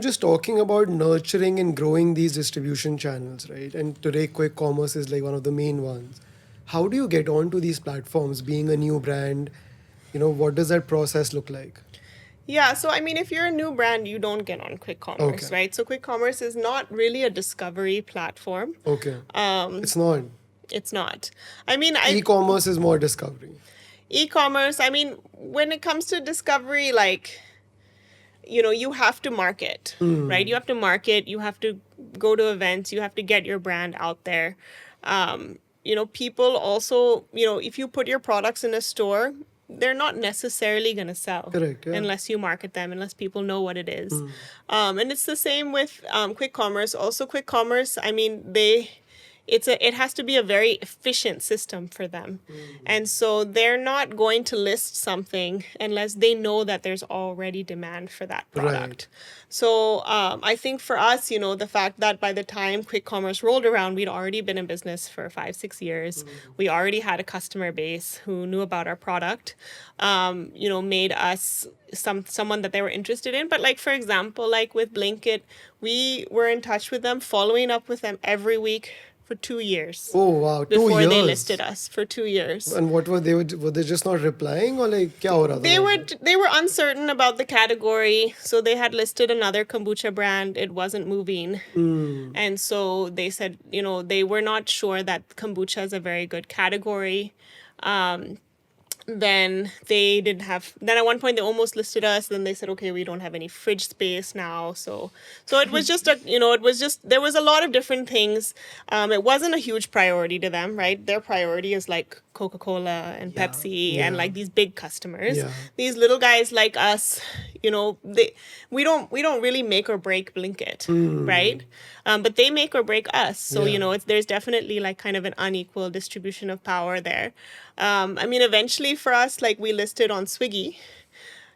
just talking about nurturing and growing these distribution channels, right? And today, quick commerce is like one of the main ones. How do you get onto these platforms, being a new brand? What does that process look like? Yeah, so I mean, if you're a new brand, you don't get on quick commerce, Okay. right? So quick commerce is not really a discovery platform. Okay. It's not. It's not. I mean, E-commerce is more discovery. e-commerce, I mean, when it comes to discovery, like, you have to market, right? You have to market, you have to go to events, you have to get your brand out there. People also, if you put your products in a store, they're not necessarily going to sell. Correct, yeah. Unless you market them, unless people know what it is. And it's the same with quick commerce. Also, quick commerce, I mean, it has to be a very efficient system for them. And so they're not going to list something unless they know that there's already demand for that product. Right. So I think for us, the fact that by the time quick commerce rolled around, we'd already been in business for 5-6 years. We already had a customer base who knew about our product, made us someone that they were interested in. But like, for example, like with Blinkit, we were in touch with them, following up with them every week for 2 years. Oh wow, 2 before years. they listed us for 2 years. And what were they just not replying, or like kya ho raha tha? They were uncertain about the category, so they had listed another kombucha brand. It wasn't moving. And so they said, they were not sure that kombucha is a very good category. Then they didn't have, then at one point they almost listed us. Then they said, okay, we don't have any fridge space now. So it was just there was a lot of different things. It wasn't a huge priority to them, right? Their priority is like Coca-Cola and Pepsi and like these big customers. Yeah. These little guys like us, we don't really make or break Blinkit, right? But they make or break us. So, there's definitely like kind of an unequal distribution of power there. I mean, eventually for us, like we listed on Swiggy,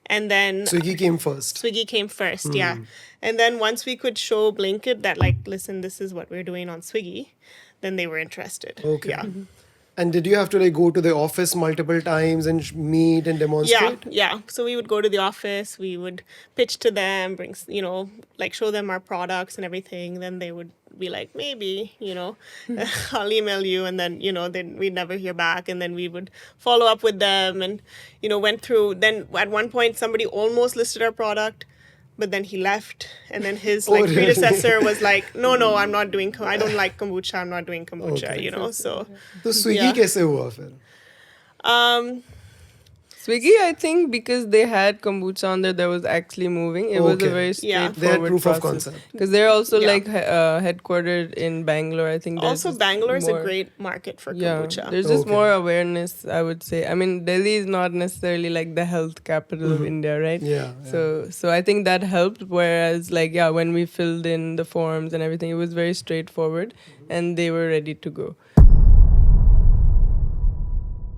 and then Swiggy came first. Swiggy came first, yeah. And then once we could show Blinkit that, like, listen, this is what we're doing on Swiggy, then they were interested. Okay. Yeah. And did you have to like go to the office multiple times and meet and demonstrate? Yeah. So we would go to the office, we would pitch to them, bring, like show them our products and everything. Then they would be like, maybe, I'll email you. And then, then we'd never hear back. And then we would follow up with them and, went through. Then at one point, somebody almost listed our product, but then he left. And then his really? predecessor was like, no, I don't like kombucha. I'm not doing kombucha, so. So Swiggy kaise hua fir? Swiggy, I think, because they had kombucha on there that was actually moving. It was a very straightforward They had proof of process. concept. Because they're also headquartered in Bangalore. I think. Also, Bangalore is a great market for kombucha. Yeah, there's just more awareness, I would say. I mean, Delhi is not necessarily like the health capital of India, right? Yeah. So I think that helped. Whereas, when we filled in the forms and everything, it was very straightforward, and they were ready to go.